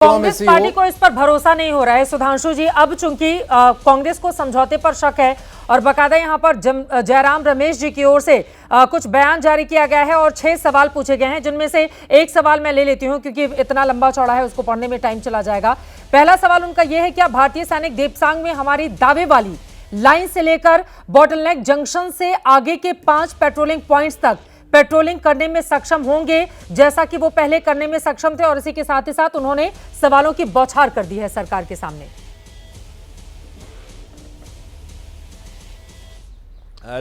Congress party को इस पर भरोसा नहीं हो रहा है सुधांशु जी। अब चूंकि कांग्रेस को समझौते पर शक है और बकायदा यहां पर जयराम रमेश जी की ओर से कुछ बयान जारी किया गया है और 6 सवाल पूछे गए हैं, जिनमें से एक सवाल मैं ले लेती हूं क्योंकि इतना लंबा चौड़ा है, उसको पढ़ने में टाइम चला जाएगा। पहला सवाल उनका यह है, क्या भारतीय सैनिक देपसांग में हमारी दावे वाली लाइन से लेकर बॉटलनेक जंक्शन से आगे के 5 पेट्रोलिंग पॉइंट्स तक पेट्रोलिंग करने में सक्षम होंगे जैसा कि वो पहले करने में सक्षम थे? और इसी के साथ ही साथ उन्होंने सवालों की बौछार कर दी है सरकार के सामने।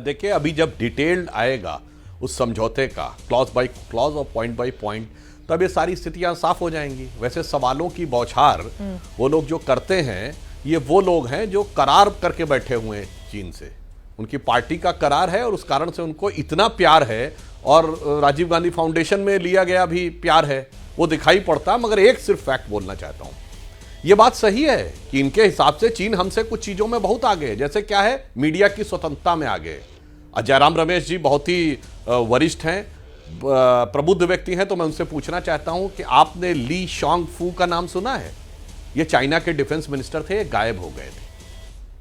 देखिए, अभी जब डिटेल्ड आएगा उस समझौते का क्लॉज बाय क्लॉज और पॉइंट बाय पॉइंट, तब ये सारी स्थितियां साफ हो जाएंगी। वैसे सवालों की बौछार वो लोग जो करते हैं, ये वो लोग हैं जो करार करके बैठे हुए हैं चीन से। उनकी पार्टी का करार है और उस कारण से उनको इतना प्यार है, और राजीव गांधी फाउंडेशन में लिया गया भी प्यार है, वो दिखाई पड़ता है। मगर एक सिर्फ फैक्ट बोलना चाहता हूं, ये बात सही है कि इनके हिसाब से चीन हमसे कुछ चीजों में बहुत आगे है। जैसे क्या है, मीडिया की स्वतंत्रता में आगे। जयराम रमेश जी बहुत ही वरिष्ठ हैं, प्रबुद्ध व्यक्ति हैं, तो मैं उनसे पूछना चाहता हूं कि आपने ली शांग फू का नाम सुना है? ये चाइना के डिफेंस मिनिस्टर थे, गायब हो गए थे,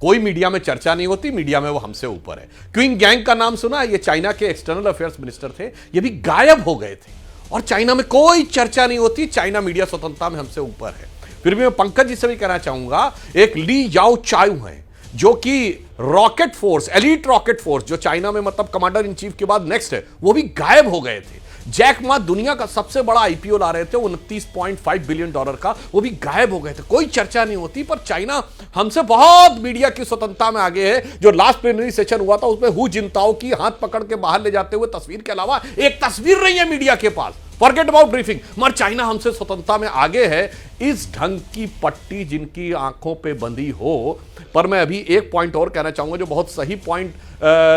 कोई मीडिया में चर्चा नहीं होती, मीडिया में वो हमसे ऊपर है। क्विंग गैंग का नाम सुना है? ये चाइना के एक्सटर्नल अफेयर्स मिनिस्टर थे, ये भी गायब हो गए थे और चाइना में कोई चर्चा नहीं होती। चाइना मीडिया स्वतंत्रता में हमसे ऊपर है। फिर भी मैं पंकज जी से भी कहना चाहूंगा, एक ली याओ चायू है जो कि rocket force, elite rocket force, जो चाइना में मतलब कमांडर इन चीफ के बाद नेक्स्ट है, वो भी गायब हो गए थे। जैक मा दुनिया का सबसे बड़ा आईपीओ ला रहे थे, 29.5 बिलियन डॉलर का, वो भी गायब हो गए थे, कोई चर्चा नहीं होती। पर चाइना हमसे बहुत मीडिया की स्वतंत्रता में आगे है। जो लास्ट प्लेनरी सेशन हुआ था, उसमें हु जिनताओ की हाथ पकड़ के बाहर ले जाते हुए तस्वीर के अलावा एक तस्वीर नहीं है मीडिया के पास। Forget about briefing. मगर चाइना हमसे स्वतंत्रता में आगे है। इस ढंग की पट्टी जिनकी आंखों पे बंधी हो। पर मैं अभी एक पॉइंट और कहना चाहूंगा, जो बहुत सही पॉइंट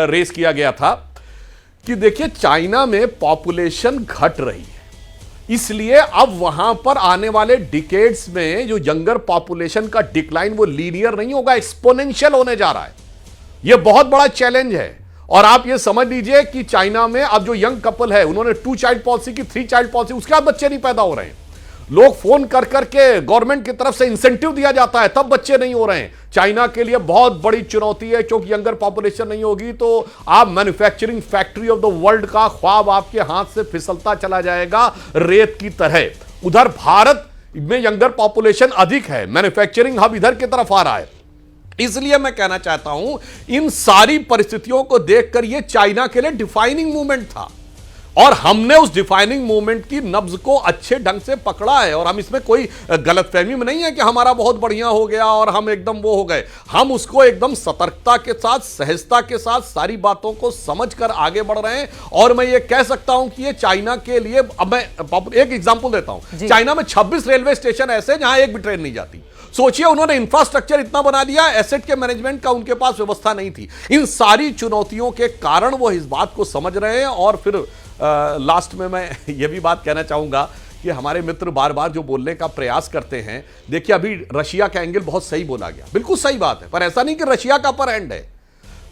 रेस किया गया था कि देखिए, चाइना में पॉपुलेशन घट रही है, इसलिए अब वहां पर आने वाले डिकेड्स में जो यंगर पॉपुलेशन का डिक्लाइन वो लीनियर नहीं होगा, एक्सपोनेंशियल होने जा रहा है। यह बहुत बड़ा चैलेंज है। और आप ये समझ लीजिए कि चाइना में अब जो यंग कपल है, उन्होंने 2 चाइल्ड पॉलिसी की, 3 चाइल्ड पॉलिसी, उसके बाद बच्चे नहीं पैदा हो रहे हैं। लोग फोन कर करके गवर्नमेंट की तरफ से इंसेंटिव दिया जाता है, तब बच्चे नहीं हो रहे हैं। चाइना के लिए बहुत बड़ी चुनौती है, क्योंकि यंगर पॉपुलेशन नहीं होगी तो आप manufacturing factory of the world का ख्वाब आपके हाथ से फिसलता चला जाएगा रेत की तरह। उधर भारत में यंगर पॉपुलेशन अधिक है, मैन्युफैक्चरिंग हब इधर की तरफ आ रहा है। इसलिए मैं कहना चाहता हूं, इन सारी परिस्थितियों को देखकर यह चाइना के लिए डिफाइनिंग मूवमेंट था, और हमने उस डिफाइनिंग मूवमेंट की नब्ज को अच्छे ढंग से पकड़ा है। और हम इसमें कोई गलतफहमी में नहीं है कि हमारा बहुत बढ़िया हो गया और हम एकदम वो हो गए। हम उसको एकदम सतर्कता के साथ, सहजता के साथ सारी बातों को समझकर आगे बढ़ रहे हैं। और मैं ये कह सकता हूं कि ये चाइना के लिए, अब मैं एक एग्जांपल देता हूं, चाइना में 26 रेलवे स्टेशन ऐसे जहां एक भी ट्रेन नहीं जाती। सोचिए, उन्होंने इंफ्रास्ट्रक्चर इतना बना दिया, एसेट के मैनेजमेंट का उनके पास व्यवस्था नहीं थी। इन सारी चुनौतियों के कारण वो इस बात को समझ रहे हैं। और फिर लास्ट में मैं ये भी बात कहना चाहूंगा कि हमारे मित्र बार बार जो बोलने का प्रयास करते हैं, देखिए अभी रशिया का एंगल बहुत सही बोला गया, बिल्कुल सही बात है, पर ऐसा नहीं कि रशिया का अपर हैंड है।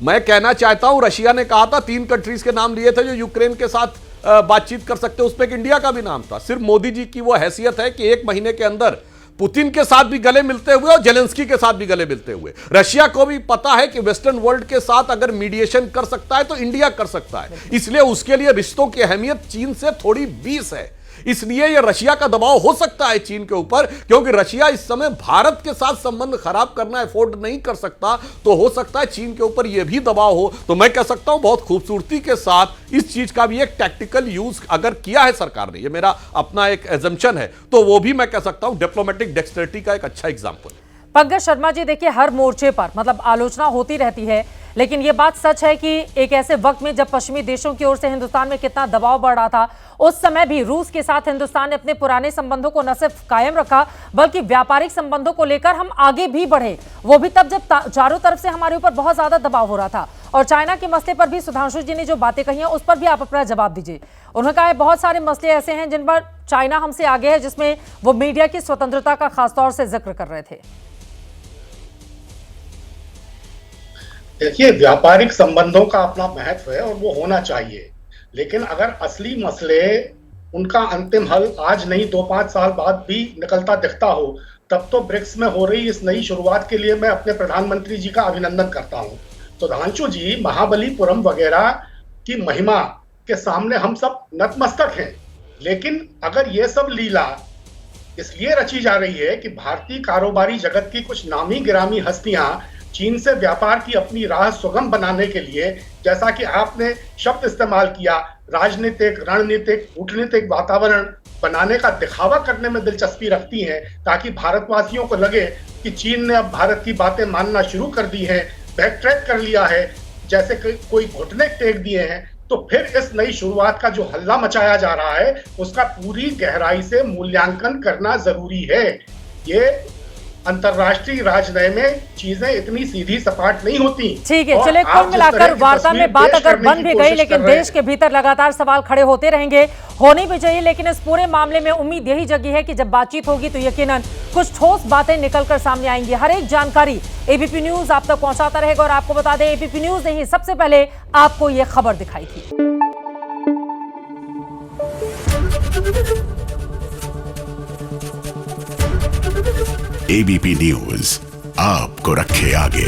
मैं कहना चाहता हूं, रशिया ने कहा था 3 कंट्रीज के नाम लिए थे जो यूक्रेन के साथ बातचीत कर सकते, उसमें एक इंडिया का भी नाम था। सिर्फ मोदी जी की वो हैसियत है कि 1 महीने के अंदर पुतिन के साथ भी गले मिलते हुए और जेलेंस्की के साथ भी गले मिलते हुए, रशिया को भी पता है कि वेस्टर्न वर्ल्ड के साथ अगर मीडिएशन कर सकता है तो इंडिया कर सकता है। इसलिए उसके लिए रिश्तों की अहमियत चीन से थोड़ी 20 है। इसलिए यह रशिया का दबाव हो सकता है चीन के ऊपर, क्योंकि रशिया इस समय भारत के साथ संबंध खराब करना अफोर्ड नहीं कर सकता, तो हो सकता है चीन के ऊपर यह भी दबाव हो। तो मैं कह सकता हूं, बहुत खूबसूरती के साथ इस चीज का भी एक टैक्टिकल यूज अगर किया है सरकार ने, यह मेरा अपना एक एजम्पशन है, तो वो भी मैं कह सकता हूं डिप्लोमेटिक डेक्सटरिटी का एक अच्छा एग्जाम्पल। पंकज शर्मा जी, देखिए हर मोर्चे पर मतलब आलोचना होती रहती है, लेकिन यह बात सच है कि एक ऐसे वक्त में जब पश्चिमी देशों की ओर से हिंदुस्तान में कितना दबाव बढ़ रहा था, उस समय भी रूस के साथ हिंदुस्तान ने अपने पुराने संबंधों को न सिर्फ कायम रखा, बल्कि व्यापारिक संबंधों को लेकर हम आगे भी बढ़े। वो भी तब जब चारों तरफ से हमारे ऊपर बहुत ज्यादा दबाव हो रहा था। और चाइना के मसले पर भी सुधांशु जी ने जो बातें कही हैं, उस पर भी आप अपना जवाब दीजिए। उन्होंने कहा है बहुत सारे मसले ऐसे हैं जिन पर चाइना हमसे आगे है, जिसमें वो मीडिया की स्वतंत्रता का खासतौर से जिक्र कर रहे थे। देखिए, व्यापारिक संबंधों का अपना महत्व है और वो होना चाहिए, लेकिन अगर असली मसले उनका अंतिम हल आज नहीं 2-5 साल बाद भी निकलता दिखता हो, तब तो ब्रिक्स में हो रही इस नई शुरुआत के लिए मैं अपने प्रधानमंत्री जी का अभिनंदन करता हूं। सुधांशु जी, महाबलीपुरम वगैरह की महिमा के सामने हम सब नतमस्तक हैं, लेकिन अगर ये सब लीला इसलिए रची जा रही है कि भारतीय कारोबारी जगत की कुछ नामी गिरामी हस्तियां चीन से व्यापार की अपनी राह सुगम बनाने के लिए, जैसा कि आपने शब्द इस्तेमाल किया, राजनीतिक, रणनीतिक, कूटनीतिक वातावरण बनाने का दिखावा करने में दिलचस्पी रखती हैं, ताकि भारतवासियों को लगे कि चीन ने अब भारत की बातें मानना शुरू कर दी हैं, बैक ट्रैक कर लिया है, जैसे कोई घुटने टेक दिए हैं, तो फिर इस नई शुरुआत का जो हल्ला मचाया जा रहा है उसका पूरी गहराई से मूल्यांकन करना जरूरी है। ये अंतरराष्ट्रीय राजनय में चीजें इतनी सीधी सपाट नहीं होती। ठीक है, चलिए कुल मिलाकर वार्ता में बात अगर बन भी गई, लेकिन देश के भीतर लगातार सवाल खड़े होते रहेंगे, होनी भी चाहिए। लेकिन इस पूरे मामले में उम्मीद यही जगी है कि जब बातचीत होगी तो यकीनन कुछ ठोस बातें निकलकर सामने आएंगी। हर एक जानकारी एबीपी न्यूज आप तक पहुंचाता रहेगा। और आपको बता दें, एबीपी न्यूज ने ही सबसे पहले आपको यह खबर दिखाई थी। एबीपी न्यूज आपको रखे आगे।